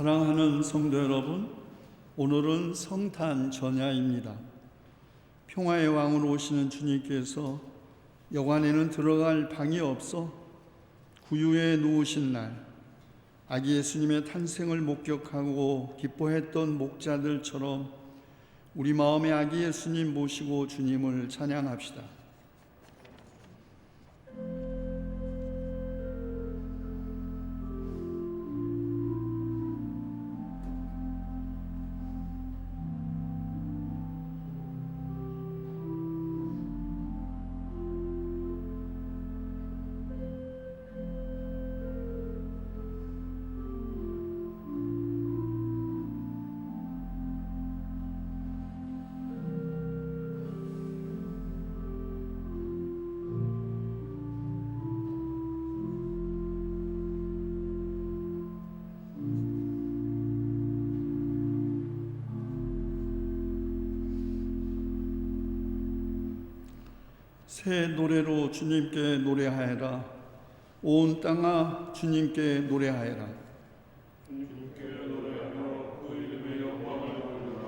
사랑하는 성도 여러분, 오늘은 성탄 전야입니다. 평화의 왕으로 오시는 주님께서 여관에는 들어갈 방이 없어 구유에 누우신 날, 아기 예수님의 탄생을 목격하고 기뻐했던 목자들처럼 우리 마음에 아기 예수님 모시고 주님을 찬양합시다. 새 노래로 주님께 노래하여라. 온 땅아 주님께 노래하여라. 주님께 노래하며 그 이름의 영광을 돌리라.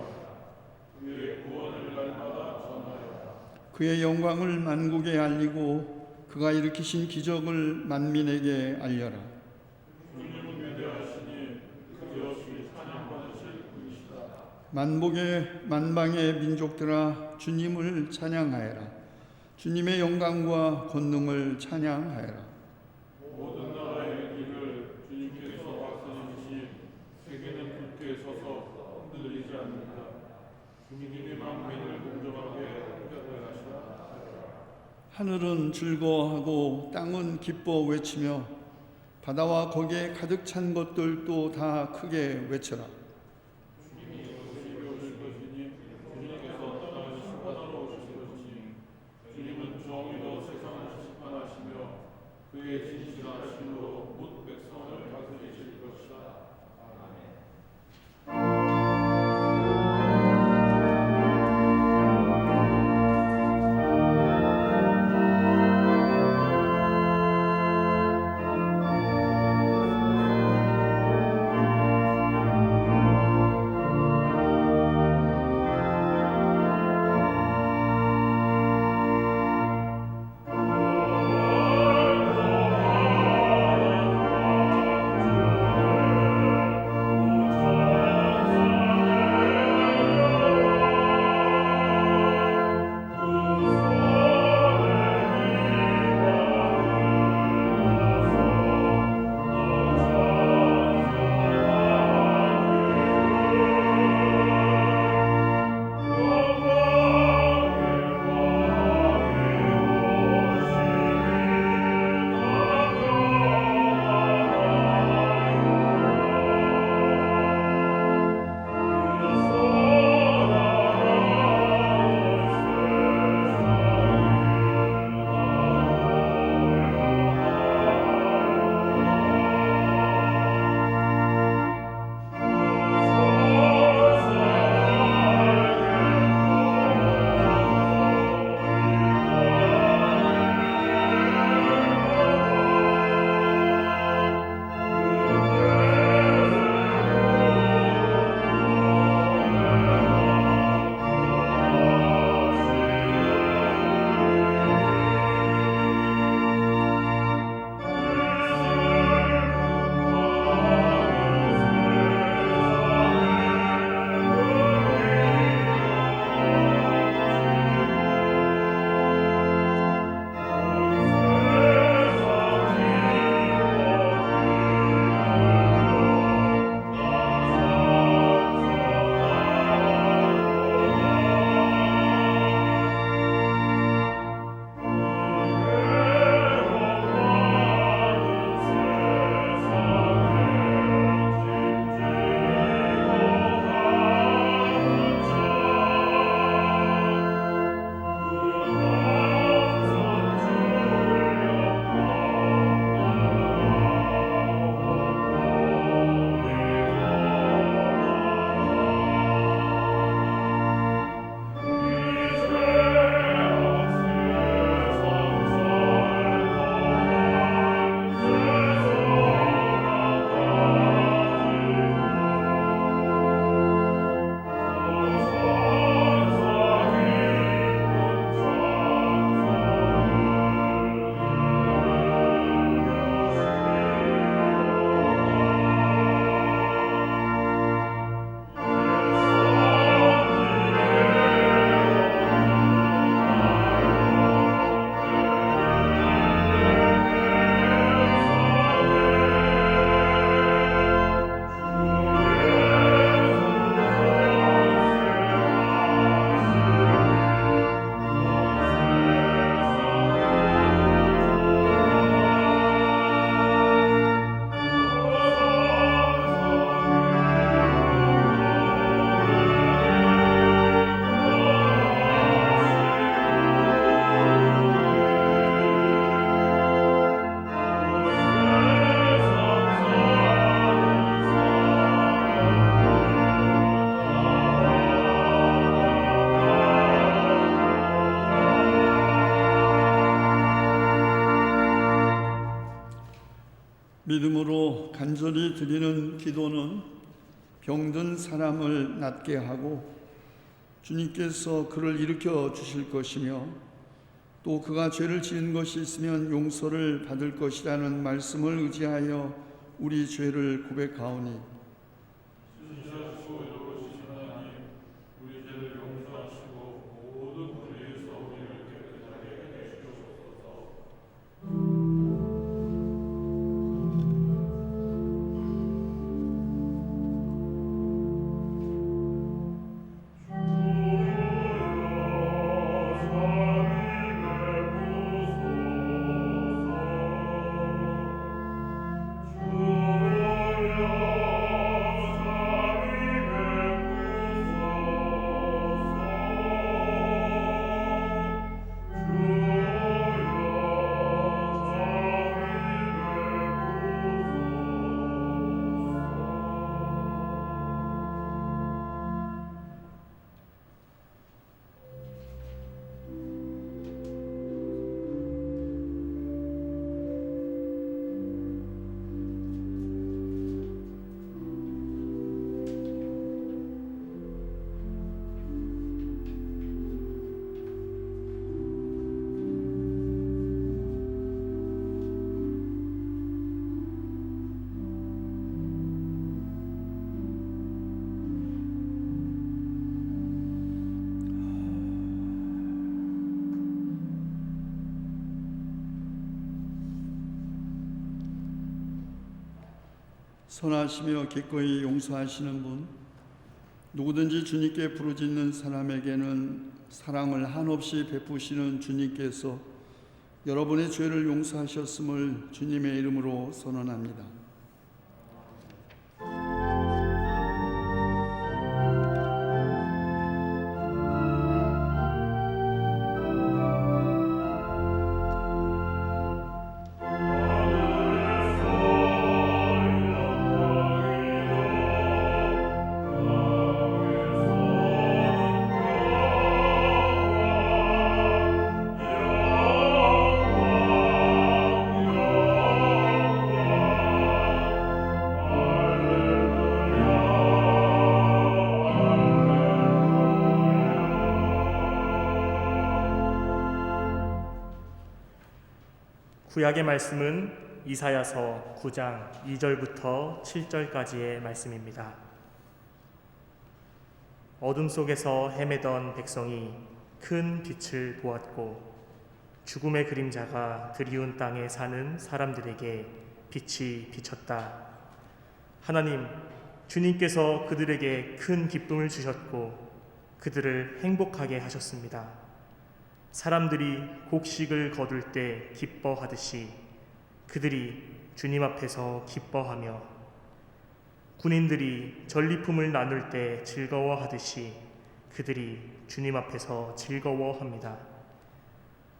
그의 구원을 날마다 전하여라. 그의 영광을 만국에 알리고 그가 일으키신 기적을 만민에게 알려라. 주님은 위대하시니 그것이 찬양받으실 분이시다. 만방의 민족들아 주님을 찬양하여라. 주님의 영광과 권능을 찬양하여라. 모든 나라의 길을 주님께서 박서주시니 세계는 굳게 서서 흔들리지 않는다. 주님이 만민을 공정하게 평가하시라. 하늘은 즐거워하고 땅은 기뻐 외치며 바다와 거기에 가득 찬 것들도 다 크게 외쳐라. 주님이 오실 것이니 주님께서 떠나신 심판하러 오실 것이니 주님은 정의로 세상을 심판하시며 그의 진실하심으로 묻 백성을 다스리실 것이다. 아멘. 믿음으로 간절히 드리는 기도는 병든 사람을 낫게 하고 주님께서 그를 일으켜 주실 것이며 또 그가 죄를 지은 것이 있으면 용서를 받을 것이라는 말씀을 의지하여 우리 죄를 고백하오니 선하시며 기꺼이 용서하시는 분, 누구든지 주님께 부르짖는 사람에게는 사랑을 한없이 베푸시는 주님께서 여러분의 죄를 용서하셨음을 주님의 이름으로 선언합니다. 구약의 말씀은 이사야서 9장 2절부터 7절까지의 말씀입니다. 어둠 속에서 헤매던 백성이 큰 빛을 보았고 죽음의 그림자가 드리운 땅에 사는 사람들에게 빛이 비쳤다. 하나님, 주님께서 그들에게 큰 기쁨을 주셨고 그들을 행복하게 하셨습니다. 사람들이 곡식을 거둘 때 기뻐하듯이 그들이 주님 앞에서 기뻐하며 군인들이 전리품을 나눌 때 즐거워하듯이 그들이 주님 앞에서 즐거워합니다.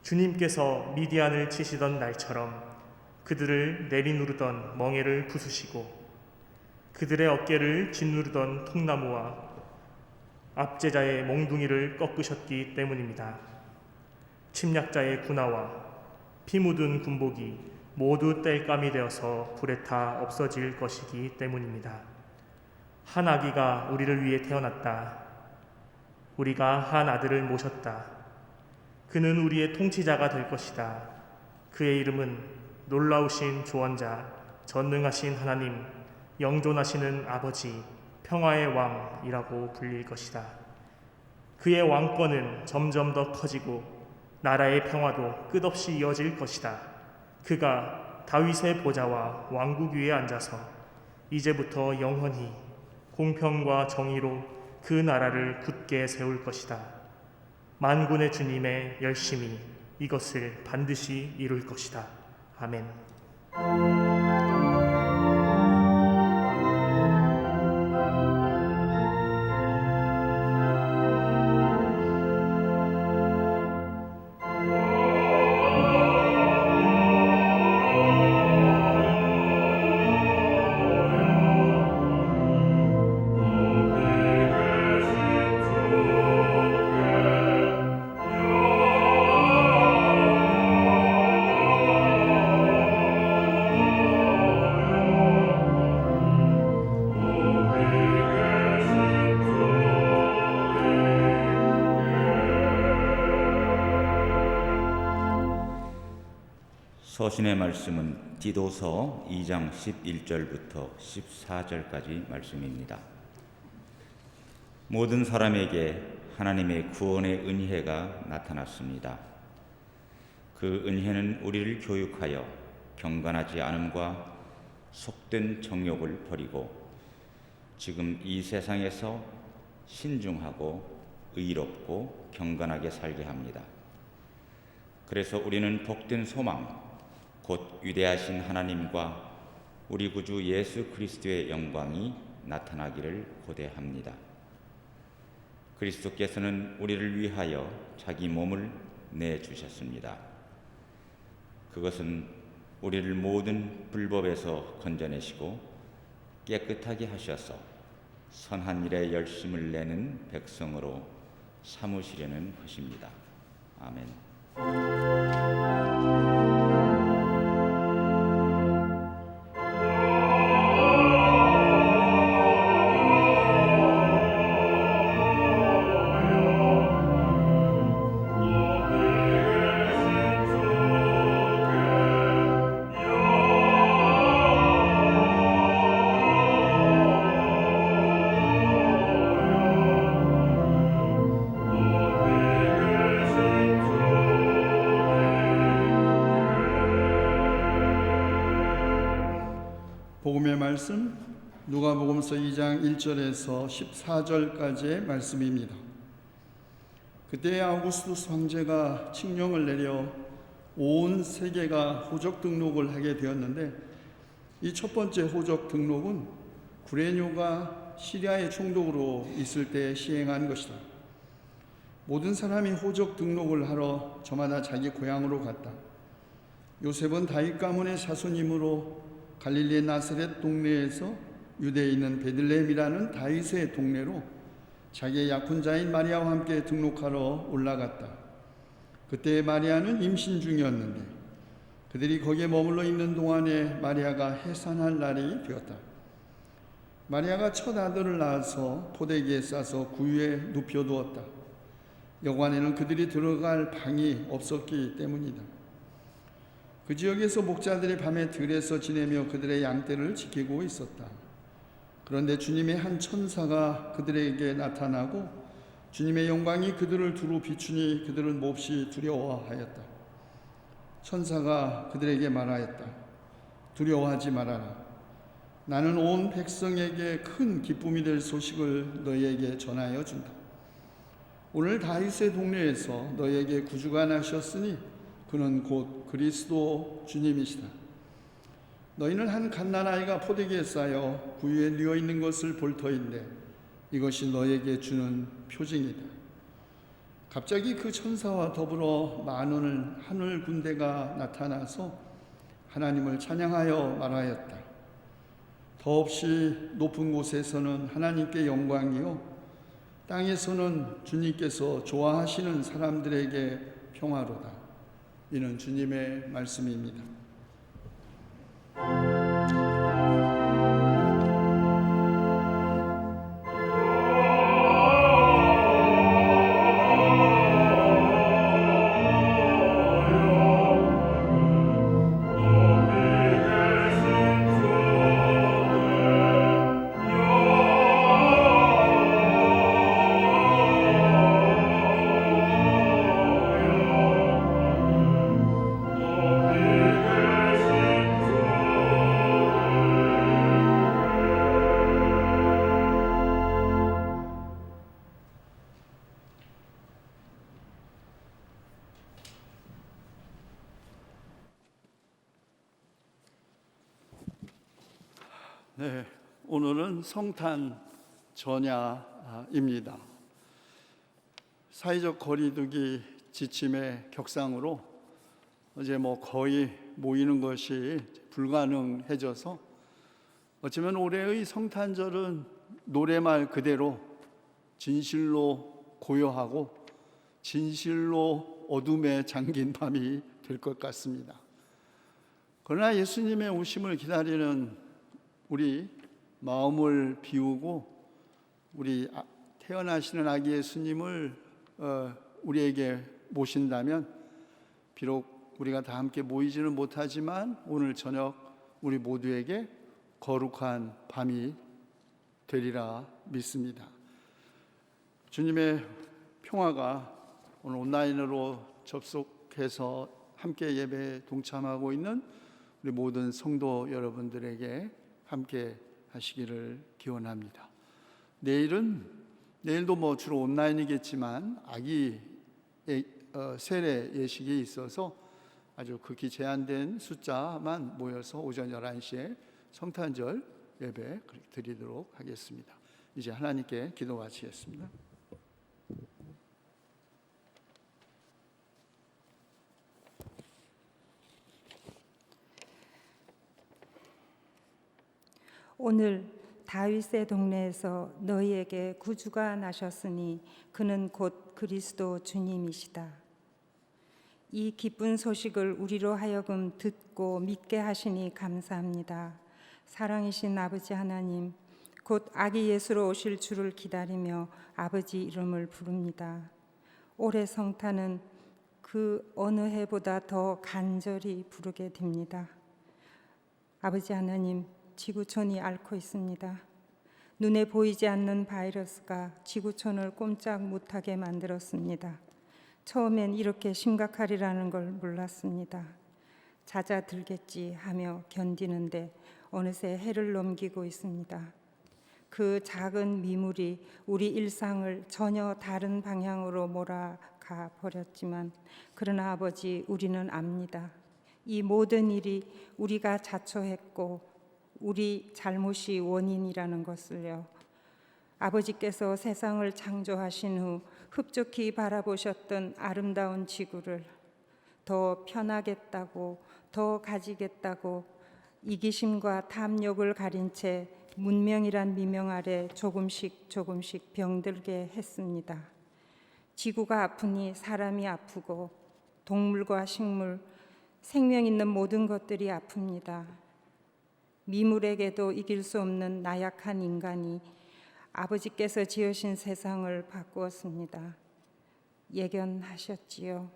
주님께서 미디안을 치시던 날처럼 그들을 내리누르던 멍에를 부수시고 그들의 어깨를 짓누르던 통나무와 압제자의 몽둥이를 꺾으셨기 때문입니다. 침략자의 군화와 피 묻은 군복이 모두 땔감이 되어서 불에 타 없어질 것이기 때문입니다. 한 아기가 우리를 위해 태어났다. 우리가 한 아들을 모셨다. 그는 우리의 통치자가 될 것이다. 그의 이름은 놀라우신 조언자, 전능하신 하나님, 영존하시는 아버지, 평화의 왕이라고 불릴 것이다. 그의 왕권은 점점 더 커지고 나라의 평화도 끝없이 이어질 것이다. 그가 다윗의 보좌와 왕국 위에 앉아서 이제부터 영원히 공평과 정의로 그 나라를 굳게 세울 것이다. 만군의 주님의 열심히 이것을 반드시 이룰 것이다. 아멘. 서신의 말씀은 디도서 2장 11절부터 14절까지 말씀입니다. 모든 사람에게 하나님의 구원의 은혜가 나타났습니다. 그 은혜는 우리를 교육하여 경건하지 않음과 속된 정욕을 버리고 지금 이 세상에서 신중하고 의롭고 경건하게 살게 합니다. 그래서 우리는 복된 소망, 곧 위대하신 하나님과 우리 구주 예수 그리스도의 영광이 나타나기를 고대합니다. 그리스도께서는 우리를 위하여 자기 몸을 내주셨습니다. 그것은 우리를 모든 불법에서 건져내시고 깨끗하게 하셔서 선한 일에 열심을 내는 백성으로 삼으시려는 것입니다. 아멘. 복음의 말씀 누가복음서 2장 1절에서 14절까지의 말씀입니다. 그때 아우구스투스 황제가 칙령을 내려 온 세계가 호적 등록을 하게 되었는데 이 첫 번째 호적 등록은 구레뇨가 시리아의 총독으로 있을 때 시행한 것이다. 모든 사람이 호적 등록을 하러 저마다 자기 고향으로 갔다. 요셉은 다윗 가문의 자손이므로 갈릴리의 나사렛 동네에서 유대에 있는 베들레헴이라는 다윗의 동네로 자기의 약혼자인 마리아와 함께 등록하러 올라갔다. 그때 마리아는 임신 중이었는데 그들이 거기에 머물러 있는 동안에 마리아가 해산할 날이 되었다. 마리아가 첫 아들을 낳아서 포대기에 싸서 구유에 눕혀두었다. 여관에는 그들이 들어갈 방이 없었기 때문이다. 그 지역에서 목자들이 밤에 들에서 지내며 그들의 양떼를 지키고 있었다. 그런데 주님의 한 천사가 그들에게 나타나고 주님의 영광이 그들을 두루 비추니 그들은 몹시 두려워하였다. 천사가 그들에게 말하였다. 두려워하지 말아라. 나는 온 백성에게 큰 기쁨이 될 소식을 너희에게 전하여 준다. 오늘 다윗의 동네에서 너희에게 구주가 나셨으니 그는 곧 그리스도 주님이시다. 너희는 한 갓난아이가 포대기에 쌓여 구유에 누워 있는 것을 볼 터인데 이것이 너희에게 주는 표징이다. 갑자기 그 천사와 더불어 많은 하늘 군대가 나타나서 하나님을 찬양하여 말하였다. 더없이 높은 곳에서는 하나님께 영광이요 땅에서는 주님께서 좋아하시는 사람들에게 평화로다. 이는 주님의 말씀입니다. 네, 오늘은 성탄 전야입니다. 사회적 거리두기 지침의 격상으로 이제 거의 모이는 것이 불가능해져서 어쩌면 올해의 성탄절은 노래말 그대로 진실로 고요하고 진실로 어둠에 잠긴 밤이 될 것 같습니다. 그러나 예수님의 오심을 기다리는 우리 마음을 비우고 우리 태어나시는 아기 예수님을 우리에게 모신다면 비록 우리가 다 함께 모이지는 못하지만 오늘 저녁 우리 모두에게 거룩한 밤이 되리라 믿습니다. 주님의 평화가 오늘 온라인으로 접속해서 함께 예배에 동참하고 있는 우리 모든 성도 여러분들에게 함께 하시기를 기원합니다. 내일도 주로 온라인이겠지만 아기 세례 예식이 있어서 아주 극히 제한된 숫자만 모여서 오전 11시에 성탄절 예배 드리도록 하겠습니다. 이제 하나님께 기도 바치겠습니다. 오늘 다윗의 동네에서 너희에게 구주가 나셨으니 그는 곧 그리스도 주님이시다. 이 기쁜 소식을 우리로 하여금 듣고 믿게 하시니 감사합니다. 사랑이신 아버지 하나님, 곧 아기 예수로 오실 주를 기다리며 아버지 이름을 부릅니다. 올해 성탄은 그 어느 해보다 더 간절히 부르게 됩니다. 아버지 하나님, 지구촌이 앓고 있습니다. 눈에 보이지 않는 바이러스가 지구촌을 꼼짝 못하게 만들었습니다. 처음엔 이렇게 심각하리라는 걸 몰랐습니다. 잦아들겠지 하며 견디는데 어느새 해를 넘기고 있습니다. 그 작은 미물이 우리 일상을 전혀 다른 방향으로 몰아가 버렸지만 그러나 아버지, 우리는 압니다. 이 모든 일이 우리가 자초했고 우리 잘못이 원인이라는 것을요. 아버지께서 세상을 창조하신 후 흡족히 바라보셨던 아름다운 지구를 더 편하겠다고, 더 가지겠다고 이기심과 탐욕을 가린 채 문명이란 미명 아래 조금씩 병들게 했습니다. 지구가 아프니 사람이 아프고 동물과 식물, 생명 있는 모든 것들이 아픕니다. 미물에게도 이길 수 없는 나약한 인간이 아버지께서 지으신 세상을 바꾸었습니다. 예견하셨지요.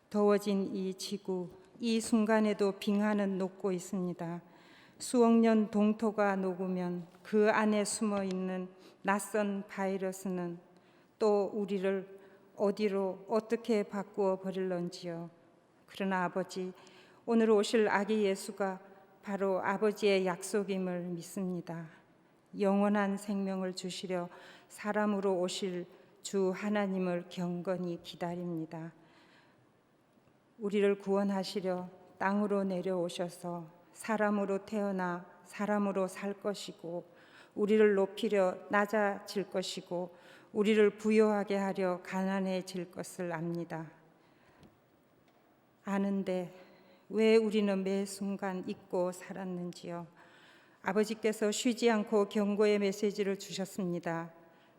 더워진 이 지구, 이 순간에도 빙하는 녹고 있습니다. 수억 년 동토가 녹으면 그 안에 숨어 있는 낯선 바이러스는 또 우리를 어디로 어떻게 바꾸어 버릴런지요. 그러나 아버지, 오늘 오실 아기 예수가 바로 아버지의 약속임을 믿습니다. 영원한 생명을 주시려 사람으로 오실 주 하나님을 경건히 기다립니다. 우리를 구원하시려 땅으로 내려오셔서 사람으로 태어나 사람으로 살 것이고 우리를 높이려 낮아질 것이고 우리를 부요하게 하려 가난해질 것을 압니다. 아는데 왜 우리는 매 순간 잊고 살았는지요. 아버지께서 쉬지 않고 경고의 메시지를 주셨습니다.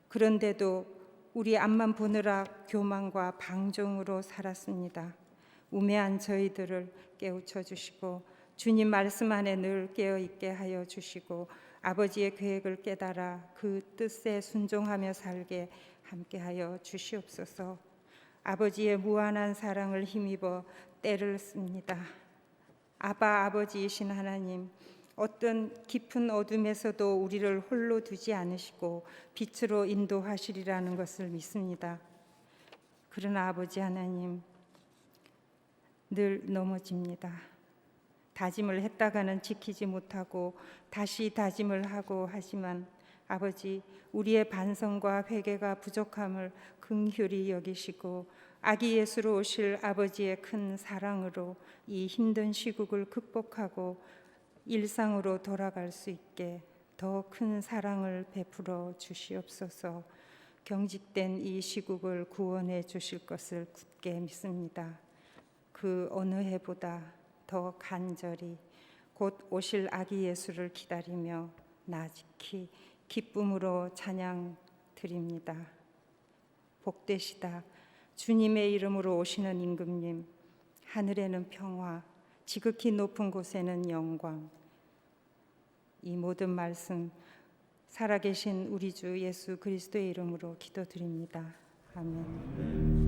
그런데도 우리 앞만 보느라 교만과 방종으로 살았습니다. 우매한 저희들을 깨우쳐 주시고 주님 말씀 안에 늘 깨어 있게 하여 주시고 아버지의 계획을 깨달아 그 뜻에 순종하며 살게 함께하여 주시옵소서. 아버지의 무한한 사랑을 힘입어 때를 씁니다. 아버지이신 하나님, 어떤 깊은 어둠에서도 우리를 홀로 두지 않으시고 빛으로 인도하시리라는 것을 믿습니다. 그러나 아버지 하나님, 늘 넘어집니다. 다짐을 했다가는 지키지 못하고 다시 다짐을 하고 하지만 아버지, 우리의 반성과 회개가 부족함을 긍휼히 여기시고 아기 예수로 오실 아버지의 큰 사랑으로 이 힘든 시국을 극복하고 일상으로 돌아갈 수 있게 더 큰 사랑을 베풀어 주시옵소서. 경직된 이 시국을 구원해 주실 것을 굳게 믿습니다. 그 어느 해보다 더 간절히 곧 오실 아기 예수를 기다리며 나직히 기쁨으로 찬양 드립니다. 복되시다 주님의 이름으로 오시는 임금님, 하늘에는 평화, 지극히 높은 곳에는 영광. 이 모든 말씀 살아계신 우리 주 예수 그리스도의 이름으로 기도드립니다. 아멘.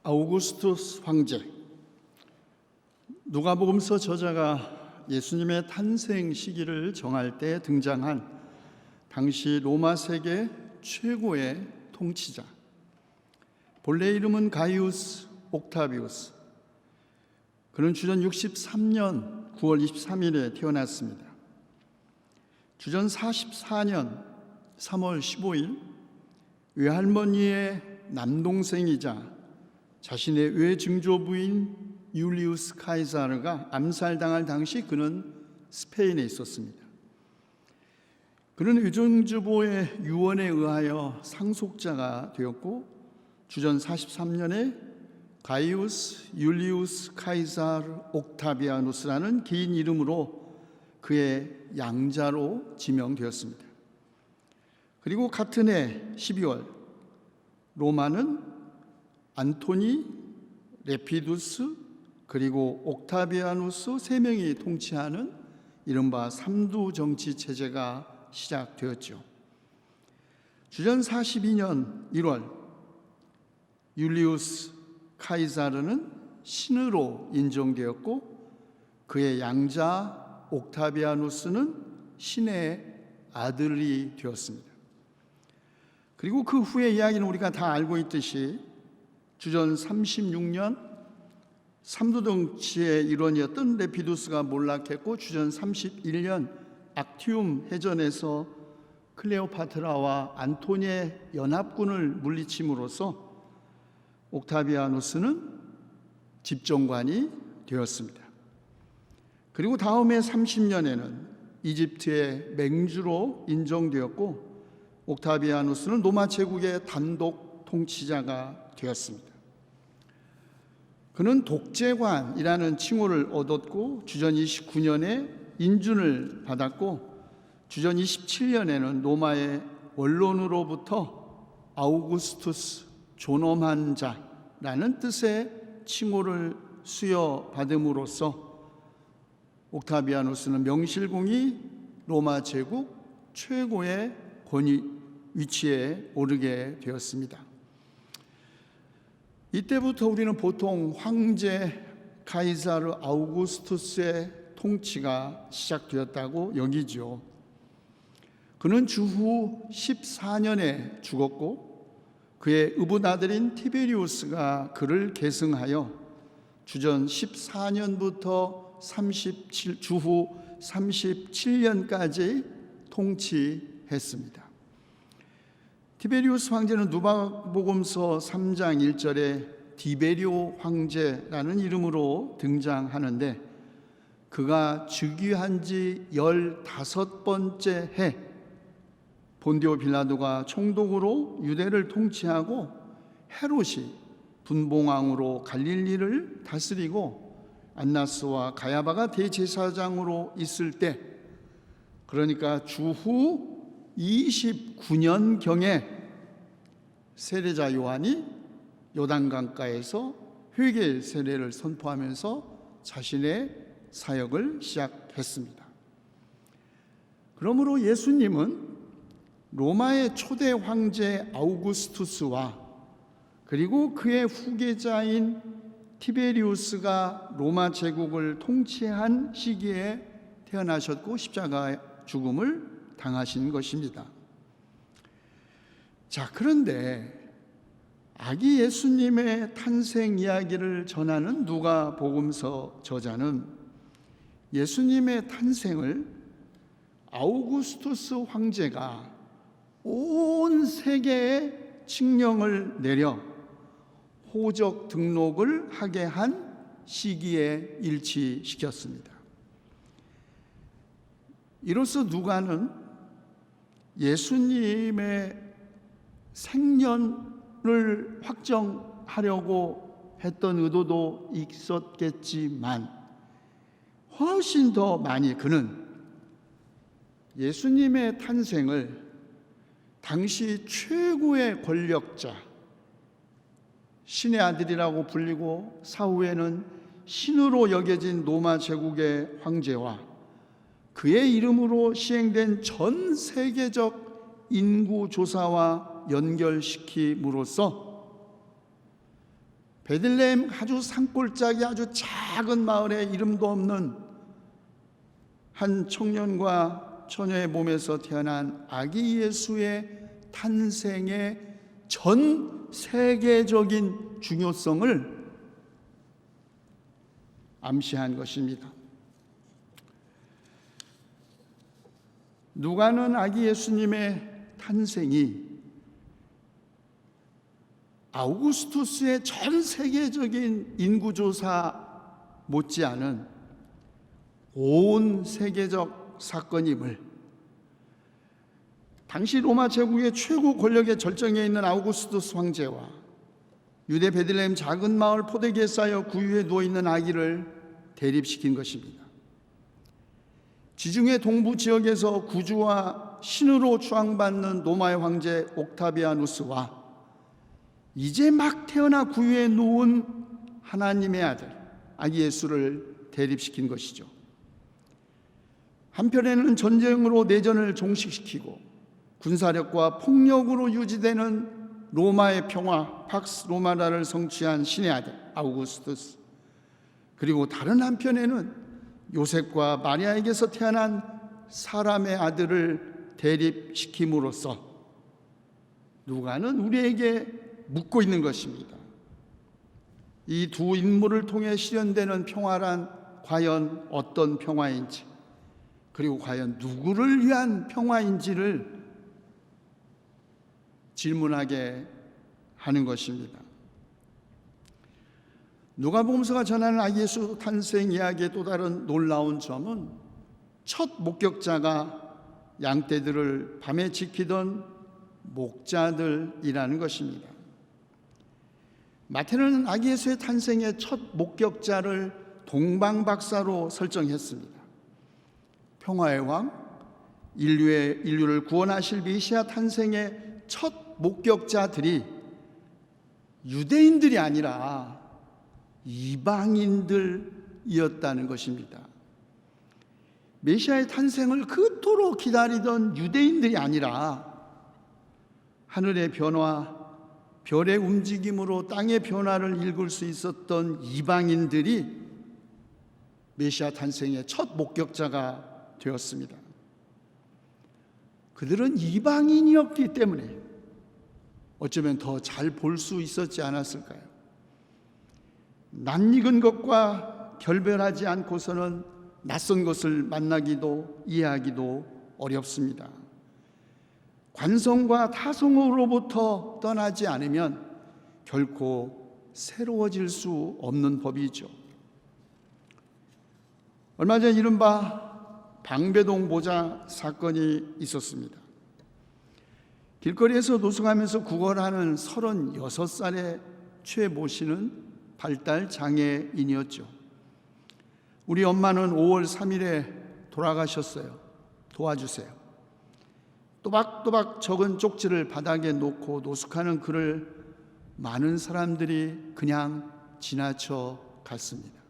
아우구스투스 황제. 누가복음서 저자가 예수님의 탄생 시기를 정할 때 등장한 당시 로마 세계 최고의 통치자. 본래 이름은 가이우스 옥타비우스. 그는 주전 63년 9월 23일에 태어났습니다. 주전 44년 3월 15일 외할머니의 남동생이자 자신의 외증조부인 율리우스 카이사르가 암살당할 당시 그는 스페인에 있었습니다. 그는 외증조부의 유언에 의하여 상속자가 되었고 주전 43년에 가이우스 율리우스 카이사르 옥타비아누스라는 긴 이름으로 그의 양자로 지명되었습니다. 그리고 같은 해 12월 로마는 안토니, 레피두스 그리고 옥타비아누스 세 명이 통치하는 이른바 삼두 정치 체제가 시작되었죠. 주전 42년 1월 율리우스 카이사르는 신으로 인정되었고 그의 양자 옥타비아누스는 신의 아들이 되었습니다. 그리고 그 후의 이야기는 우리가 다 알고 있듯이 주전 36년 삼두정치의 일원이었던 레피두스가 몰락했고 주전 31년 악티움 해전에서 클레오파트라와 안토니의 연합군을 물리침으로써 옥타비아누스는 집정관이 되었습니다. 그리고 다음해 30년에는 이집트의 맹주로 인정되었고 옥타비아누스는 로마 제국의 단독 통치자가 되었습니다. 그는 독재관이라는 칭호를 얻었고 주전 29년에 인준을 받았고 주전 27년에는 로마의 원론으로부터 아우구스투스 존엄한 자라는 뜻의 칭호를 수여받음으로써 옥타비아누스는 명실공히 로마 제국 최고의 권위 위치에 오르게 되었습니다. 이때부터 우리는 보통 황제 카이사르 아우구스투스의 통치가 시작되었다고 여기죠. 그는 주후 14년에 죽었고 그의 의붓아들인 티베리우스가 그를 계승하여 주전 14년부터 주후 37년까지 통치했습니다. 티베리우스 황제는 누가복음서 3장 1절에 디베리오 황제라는 이름으로 등장하는데 그가 즉위한 지 15번째 해 본디오 빌라도가 총독으로 유대를 통치하고 헤롯이 분봉왕으로 갈릴리를 다스리고 안나스와 가야바가 대제사장으로 있을 때, 그러니까 주후 29년경에 세례자 요한이 요단강가에서 회개 세례를 선포하면서 자신의 사역을 시작했습니다. 그러므로 예수님은 로마의 초대 황제 아우구스투스와 그리고 그의 후계자인 티베리우스가 로마 제국을 통치한 시기에 태어나셨고 십자가 죽음을 당하신 것입니다. 자, 그런데 아기 예수님의 탄생 이야기를 전하는 누가복음서 저자는 예수님의 탄생을 아우구스투스 황제가 온 세계에 칙령을 내려 호적 등록을 하게 한 시기에 일치시켰습니다. 이로써 누가는 예수님의 생년을 확정하려고 했던 의도도 있었겠지만 훨씬 더 많이 그는 예수님의 탄생을 당시 최고의 권력자, 신의 아들이라고 불리고 사후에는 신으로 여겨진 로마 제국의 황제와 그의 이름으로 시행된 전 세계적 인구 조사와 연결시킴으로써 베들레헴 아주 산골짜기 아주 작은 마을에 이름도 없는 한 청년과 처녀의 몸에서 태어난 아기 예수의 탄생의 전 세계적인 중요성을 암시한 것입니다. 누가는 아기 예수님의 탄생이 아우구스투스의 전 세계적인 인구조사 못지않은 온 세계적 사건임을, 당시 로마 제국의 최고 권력의 절정에 있는 아우구스투스 황제와 유대 베들레헴 작은 마을 포대기에 쌓여 구유에 누워있는 아기를 대립시킨 것입니다. 지중해 동부 지역에서 구주와 신으로 추앙받는 로마의 황제 옥타비아누스와 이제 막 태어나 구유에 누운 하나님의 아들 아기 예수를 대립시킨 것이죠. 한편에는 전쟁으로 내전을 종식시키고 군사력과 폭력으로 유지되는 로마의 평화 팍스 로마나를 성취한 신의 아들 아우구스투스, 그리고 다른 한편에는 요셉과 마리아에게서 태어난 사람의 아들을 대립시킴으로써 누가는 우리에게 묻고 있는 것입니다. 이 두 인물을 통해 실현되는 평화란 과연 어떤 평화인지, 그리고 과연 누구를 위한 평화인지를 질문하게 하는 것입니다. 누가복음서가 전하는 아기 예수 탄생 이야기의 또 다른 놀라운 점은 첫 목격자가 양떼들을 밤에 지키던 목자들이라는 것입니다. 마태는 아기 예수의 탄생의 첫 목격자를 동방박사로 설정했습니다. 평화의 왕, 인류를 구원하실 메시아 탄생의 첫 목격자들이 유대인들이 아니라 이방인들이었다는 것입니다. 메시아의 탄생을 그토록 기다리던 유대인들이 아니라 하늘의 변화, 별의 움직임으로 땅의 변화를 읽을 수 있었던 이방인들이 메시아 탄생의 첫 목격자가 되었습니다. 그들은 이방인이었기 때문에 어쩌면 더 잘 볼 수 있었지 않았을까요? 낯익은 것과 결별하지 않고서는 낯선 것을 만나기도 이해하기도 어렵습니다. 관성과 타성으로부터 떠나지 않으면 결코 새로워질 수 없는 법이죠. 얼마 전 이른바 방배동 보자 사건이 있었습니다. 길거리에서 노숙하면서 구걸하는 36살의 최모 씨는 발달 장애인이었죠. 우리 엄마는 5월 3일에 돌아가셨어요. 도와주세요. 또박또박 적은 쪽지를 바닥에 놓고 노숙하는 그를 많은 사람들이 그냥 지나쳐 갔습니다.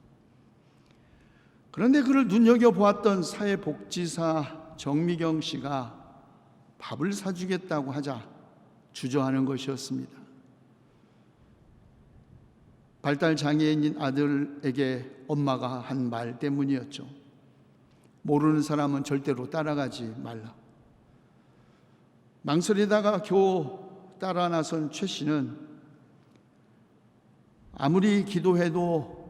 그런데 그를 눈여겨보았던 사회복지사 정미경 씨가 밥을 사주겠다고 하자 주저하는 것이었습니다. 발달 장애인인 아들에게 엄마가 한 말 때문이었죠. 모르는 사람은 절대로 따라가지 말라. 망설이다가 겨우 따라 나선 최 씨는 아무리 기도해도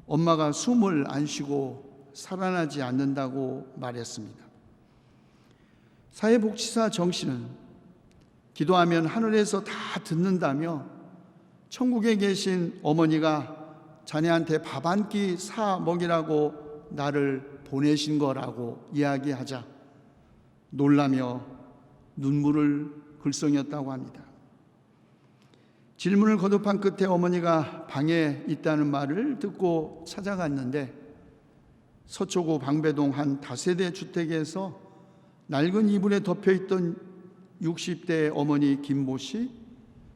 엄마가 숨을 안 쉬고 살아나지 않는다고 말했습니다. 사회복지사 정 씨는 기도하면 하늘에서 다 듣는다며 천국에 계신 어머니가 자네한테 밥 한 끼 사 먹이라고 나를 보내신 거라고 이야기하자 놀라며 눈물을 글썽였다고 합니다. 질문을 거듭한 끝에 어머니가 방에 있다는 말을 듣고 찾아갔는데 서초구 방배동 한 다세대 주택에서 낡은 이불에 덮여있던 60대 어머니 김모 씨,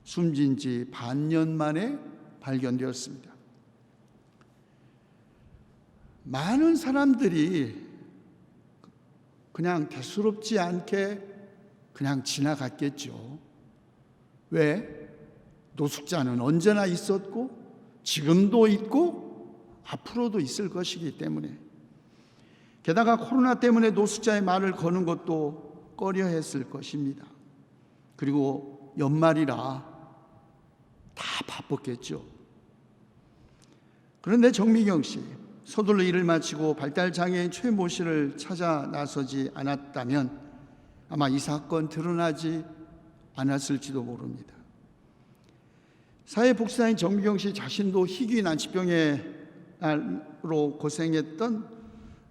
숨진 지 반년 만에 발견되었습니다. 많은 사람들이 그냥 대수롭지 않게 그냥 지나갔겠죠. 왜? 노숙자는 언제나 있었고 지금도 있고 앞으로도 있을 것이기 때문에, 게다가 코로나 때문에 노숙자의 말을 거는 것도 꺼려했을 것입니다. 그리고 연말이라 다 바빴겠죠. 그런데 정미경 씨, 서둘러 일을 마치고 발달장애인 최모 씨를 찾아 나서지 않았다면 아마 이 사건 드러나지 않았을지도 모릅니다. 사회복지사인 정미경 씨 자신도 희귀 난치병으로 고생했던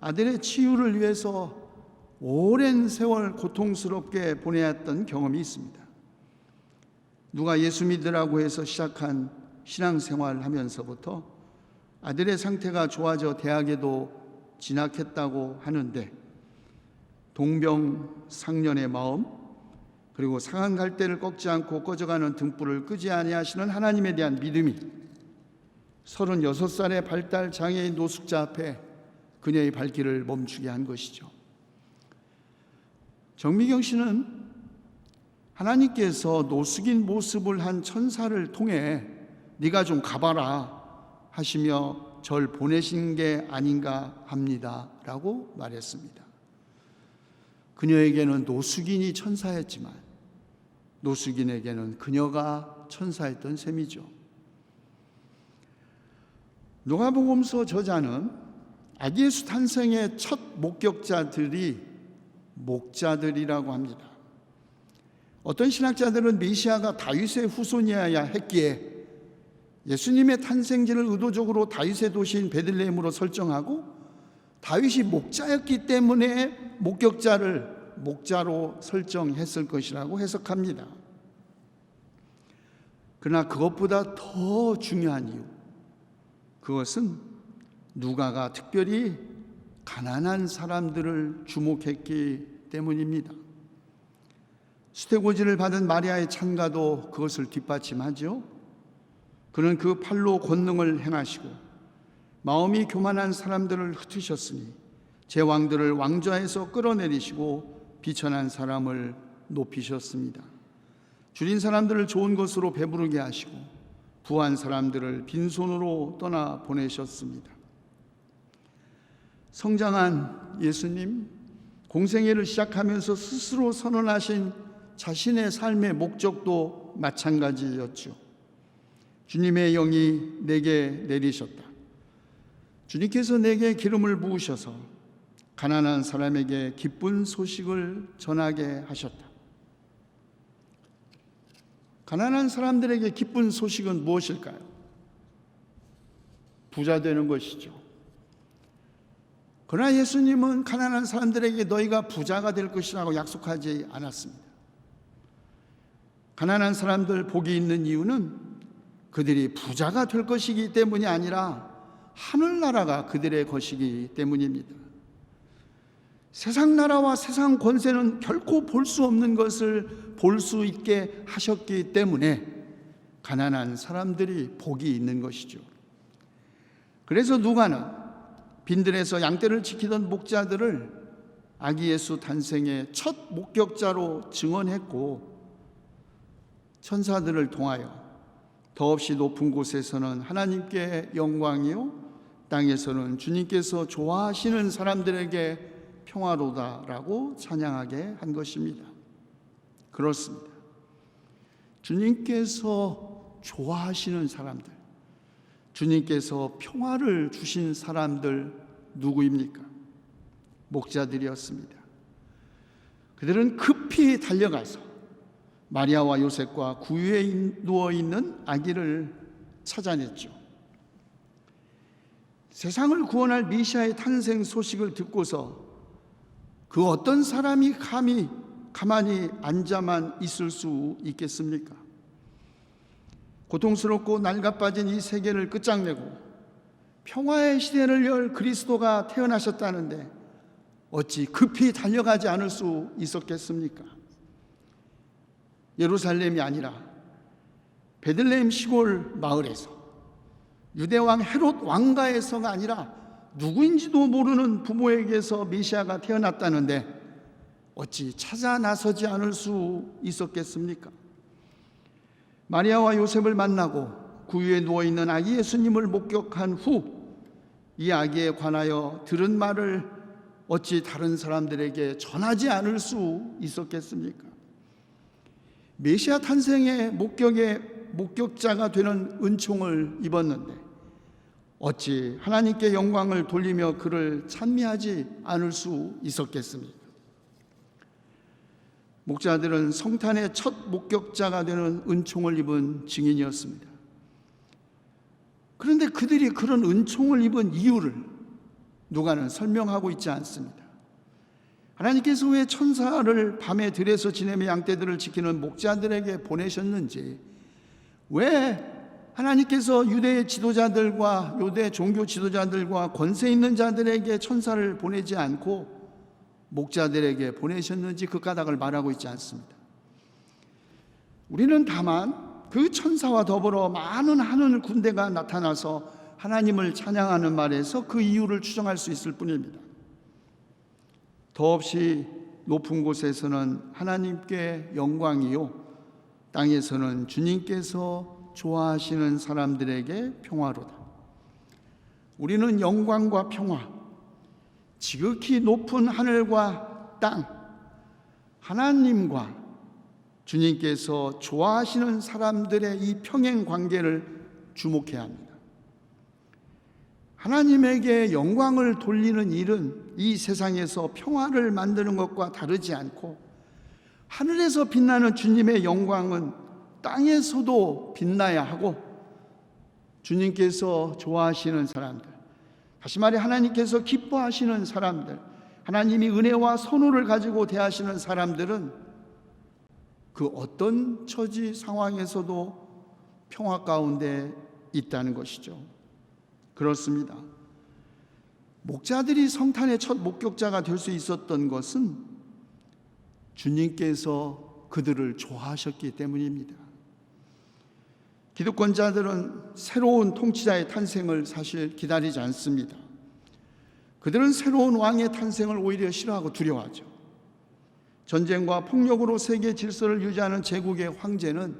아들의 치유를 위해서 오랜 세월 고통스럽게 보내왔던 경험이 있습니다. 누가 예수 믿으라고 해서 시작한 신앙생활을 하면서부터 아들의 상태가 좋아져 대학에도 진학했다고 하는데, 동병상련의 마음, 그리고 상한 갈대를 꺾지 않고 꺼져가는 등불을 끄지 아니하시는 하나님에 대한 믿음이 36살의 발달 장애인 노숙자 앞에 그녀의 발길을 멈추게 한 것이죠. 정미경 씨는 하나님께서 노숙인 모습을 한 천사를 통해 네가 좀 가봐라 하시며 절 보내신 게 아닌가 합니다 라고 말했습니다. 그녀에게는 노숙인이 천사였지만 노숙인에게는 그녀가 천사였던 셈이죠. 누가복음서 저자는 아기 예수 탄생의 첫 목격자들이 목자들이라고 합니다. 어떤 신학자들은 메시아가 다윗의 후손이어야 했기에 예수님의 탄생지를 의도적으로 다윗의 도시인 베들레헴으로 설정하고, 다윗이 목자였기 때문에 목격자를 목자로 설정했을 것이라고 해석합니다. 그러나 그것보다 더 중요한 이유, 그것은 누가가 특별히 가난한 사람들을 주목했기 때문입니다. 수태고지를 받은 마리아의 찬가도 그것을 뒷받침하죠. 그는 그 팔로 권능을 행하시고 마음이 교만한 사람들을 흩으셨으니 제왕들을 왕좌에서 끌어내리시고 비천한 사람을 높이셨습니다. 줄인 사람들을 좋은 것으로 배부르게 하시고 부한 사람들을 빈손으로 떠나 보내셨습니다. 성장한 예수님, 공생애를 시작하면서 스스로 선언하신 자신의 삶의 목적도 마찬가지였죠. 주님의 영이 내게 내리셨다. 주님께서 내게 기름을 부으셔서 가난한 사람에게 기쁜 소식을 전하게 하셨다. 가난한 사람들에게 기쁜 소식은 무엇일까요? 부자 되는 것이죠. 그러나 예수님은 가난한 사람들에게 너희가 부자가 될 것이라고 약속하지 않았습니다. 가난한 사람들 복이 있는 이유는 그들이 부자가 될 것이기 때문이 아니라 하늘나라가 그들의 것이기 때문입니다. 세상 나라와 세상 권세는 결코 볼 수 없는 것을 볼 수 있게 하셨기 때문에 가난한 사람들이 복이 있는 것이죠. 그래서 누가는 빈들에서 양떼를 지키던 목자들을 아기 예수 탄생의 첫 목격자로 증언했고, 천사들을 통하여 더없이 높은 곳에서는 하나님께 영광이요 땅에서는 주님께서 좋아하시는 사람들에게 평화로다라고 찬양하게 한 것입니다. 그렇습니다. 주님께서 좋아하시는 사람들, 주님께서 평화를 주신 사람들 누구입니까? 목자들이었습니다. 그들은 급히 달려가서 마리아와 요셉과 구유에 누워있는 아기를 찾아냈죠. 세상을 구원할 메시아의 탄생 소식을 듣고서 그 어떤 사람이 감히 가만히 앉아만 있을 수 있겠습니까? 고통스럽고 낡아빠진 이 세계를 끝장내고 평화의 시대를 열 그리스도가 태어나셨다는데 어찌 급히 달려가지 않을 수 있었겠습니까? 예루살렘이 아니라 베들레헴 시골 마을에서, 유대왕 헤롯 왕가에서가 아니라 누구인지도 모르는 부모에게서 메시아가 태어났다는데 어찌 찾아 나서지 않을 수 있었겠습니까? 마리아와 요셉을 만나고 구유에 누워있는 아기 예수님을 목격한 후 이 아기에 관하여 들은 말을 어찌 다른 사람들에게 전하지 않을 수 있었겠습니까? 메시아 탄생의 목격자가 되는 은총을 입었는데 어찌 하나님께 영광을 돌리며 그를 찬미하지 않을 수 있었겠습니까? 목자들은 성탄의 첫 목격자가 되는 은총을 입은 증인이었습니다. 그런데 그들이 그런 은총을 입은 이유를 누가는 설명하고 있지 않습니다. 하나님께서 왜 천사를 밤에 들에서 지내며 양떼들을 지키는 목자들에게 보내셨는지, 왜 하나님께서 유대의 지도자들과 유대 종교 지도자들과 권세 있는 자들에게 천사를 보내지 않고 목자들에게 보내셨는지 그 까닭을 말하고 있지 않습니다. 우리는 다만 그 천사와 더불어 많은 하늘 군대가 나타나서 하나님을 찬양하는 말에서 그 이유를 추정할 수 있을 뿐입니다. 더없이 높은 곳에서는 하나님께 영광이요, 땅에서는 주님께서 좋아하시는 사람들에게 평화로다. 우리는 영광과 평화, 지극히 높은 하늘과 땅, 하나님과 주님께서 좋아하시는 사람들의 이 평행 관계를 주목해야 합니다. 하나님에게 영광을 돌리는 일은 이 세상에서 평화를 만드는 것과 다르지 않고, 하늘에서 빛나는 주님의 영광은 땅에서도 빛나야 하고, 주님께서 좋아하시는 사람들, 다시 말해 하나님께서 기뻐하시는 사람들, 하나님이 은혜와 선호를 가지고 대하시는 사람들은 그 어떤 처지 상황에서도 평화 가운데 있다는 것이죠. 그렇습니다. 목자들이 성탄의 첫 목격자가 될 수 있었던 것은 주님께서 그들을 좋아하셨기 때문입니다. 기득권자들은 새로운 통치자의 탄생을 사실 기다리지 않습니다. 그들은 새로운 왕의 탄생을 오히려 싫어하고 두려워하죠. 전쟁과 폭력으로 세계 질서를 유지하는 제국의 황제는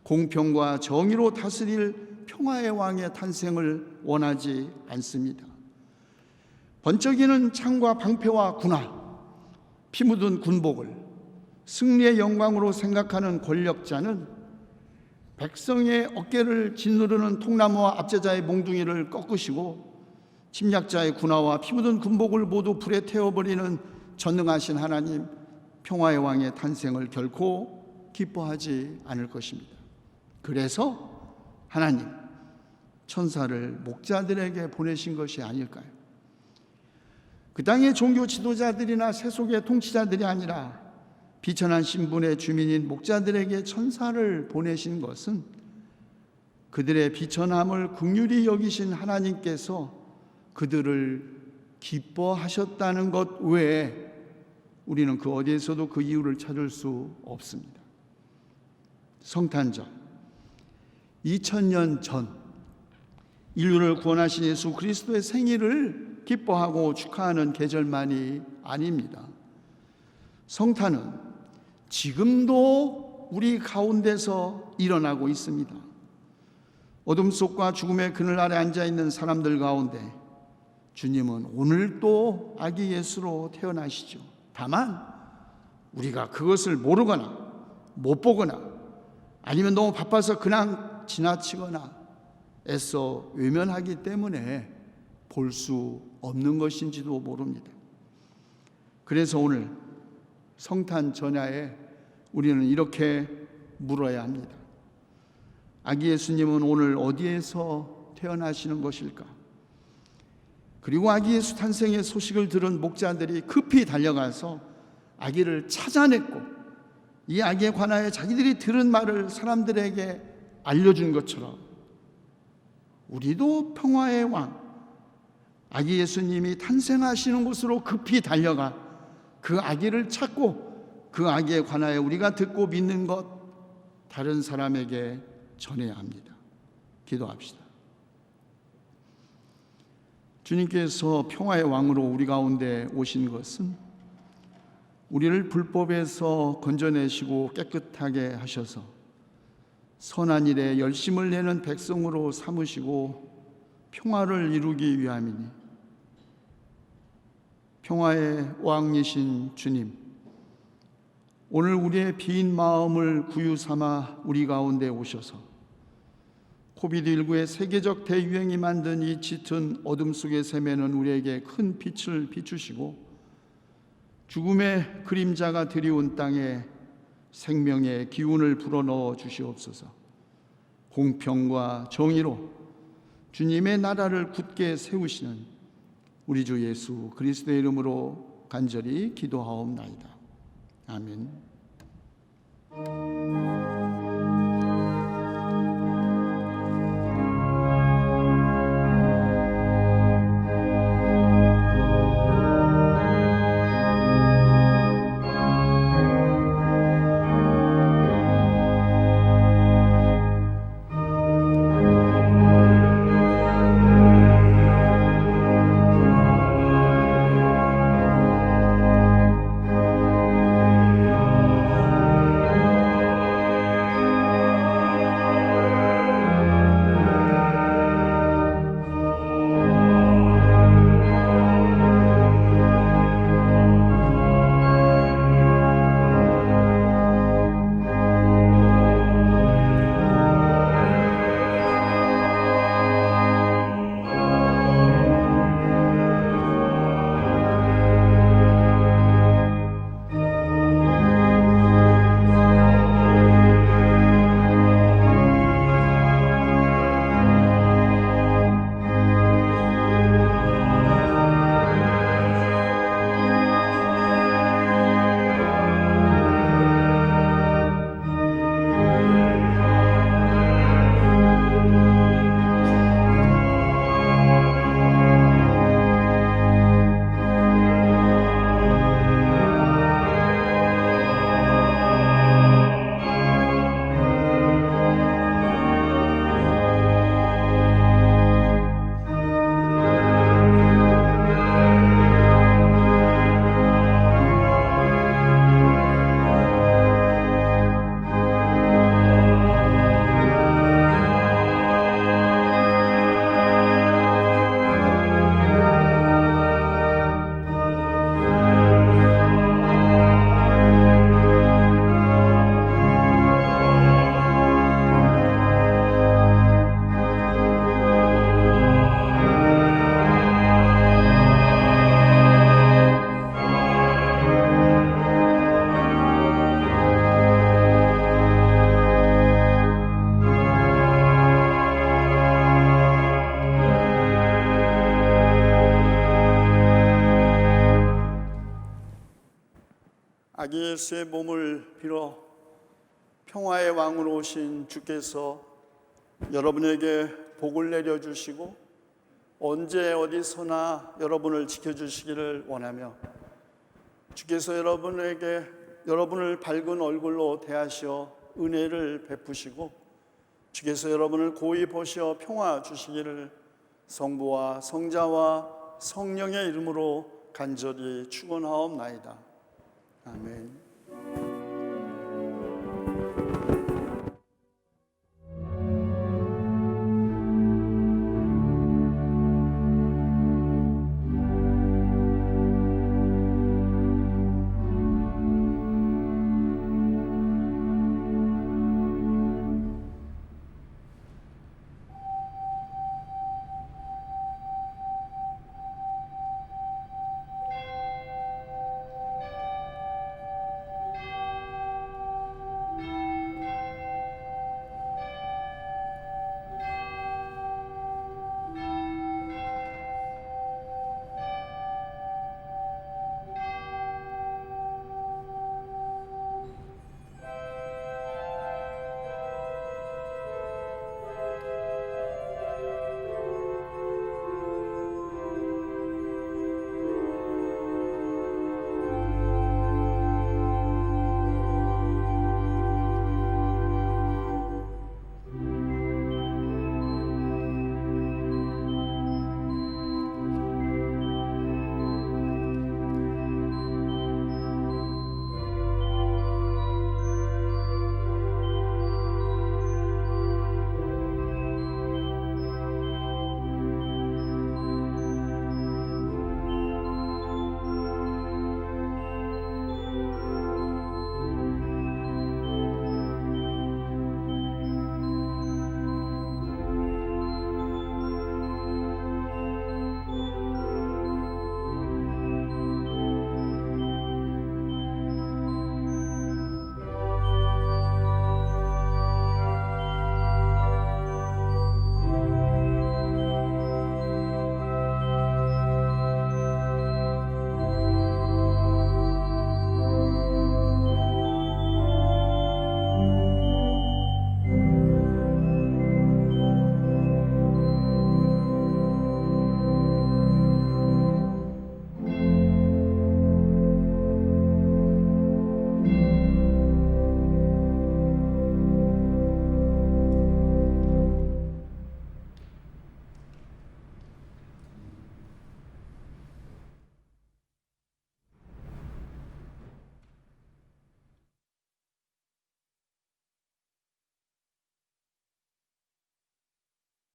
공평과 정의로 다스릴 평화의 왕의 탄생을 원하지 않습니다. 번쩍이는 창과 방패와 군화, 피 묻은 군복을 승리의 영광으로 생각하는 권력자는 백성의 어깨를 짓누르는 통나무와 압제자의 몽둥이를 꺾으시고 침략자의 군화와 피 묻은 군복을 모두 불에 태워버리는 전능하신 하나님, 평화의 왕의 탄생을 결코 기뻐하지 않을 것입니다. 그래서 하나님 천사를 목자들에게 보내신 것이 아닐까요? 그 땅의 종교 지도자들이나 세속의 통치자들이 아니라 비천한 신분의 주민인 목자들에게 천사를 보내신 것은 그들의 비천함을 긍휼히 여기신 하나님께서 그들을 기뻐하셨다는 것 외에 우리는 그 어디에서도 그 이유를 찾을 수 없습니다. 성탄절, 2000년 전 인류를 구원하신 예수 그리스도의 생일을 기뻐하고 축하하는 계절만이 아닙니다. 성탄은 지금도 우리 가운데서 일어나고 있습니다. 어둠 속과 죽음의 그늘 아래 앉아있는 사람들 가운데 주님은 오늘 또 아기 예수로 태어나시죠. 다만 우리가 그것을 모르거나 못 보거나 아니면 너무 바빠서 그냥 지나치거나 애써 외면하기 때문에 볼 수 없는 것인지도 모릅니다. 그래서 오늘 성탄 전야에 우리는 이렇게 물어야 합니다. 아기 예수님은 오늘 어디에서 태어나시는 것일까? 그리고 아기 예수 탄생의 소식을 들은 목자들이 급히 달려가서 아기를 찾아냈고 이 아기에 관하여 자기들이 들은 말을 사람들에게 알려준 것처럼 우리도 평화의 왕 아기 예수님이 탄생하시는 곳으로 급히 달려가 그 아기를 찾고 그 아기에 관하여 우리가 듣고 믿는 것 다른 사람에게 전해야 합니다. 기도합시다. 주님께서 평화의 왕으로 우리 가운데 오신 것은 우리를 불법에서 건져내시고 깨끗하게 하셔서 선한 일에 열심을 내는 백성으로 삼으시고 평화를 이루기 위함이니 평화의 왕이신 주님, 오늘 우리의 빈 마음을 구유 삼아 우리 가운데 오셔서 코비드19의 세계적 대유행이 만든 이 짙은 어둠 속에 세매는 우리에게 큰 빛을 비추시고 죽음의 그림자가 드리운 땅에 생명의 기운을 불어넣어 주시옵소서. 공평과 정의로 주님의 나라를 굳게 세우시는 우리 주 예수 그리스도의 이름으로 간절히 기도하옵나이다. 아멘. 아기 예수의 몸을 빌어 평화의 왕으로 오신 주께서 여러분에게 복을 내려주시고 언제 어디서나 여러분을 지켜주시기를 원하며 주께서 여러분을 밝은 얼굴로 대하시어 은혜를 베푸시고 주께서 여러분을 고이 보시어 평화 주시기를 성부와 성자와 성령의 이름으로 간절히 축원하옵나이다. 아멘.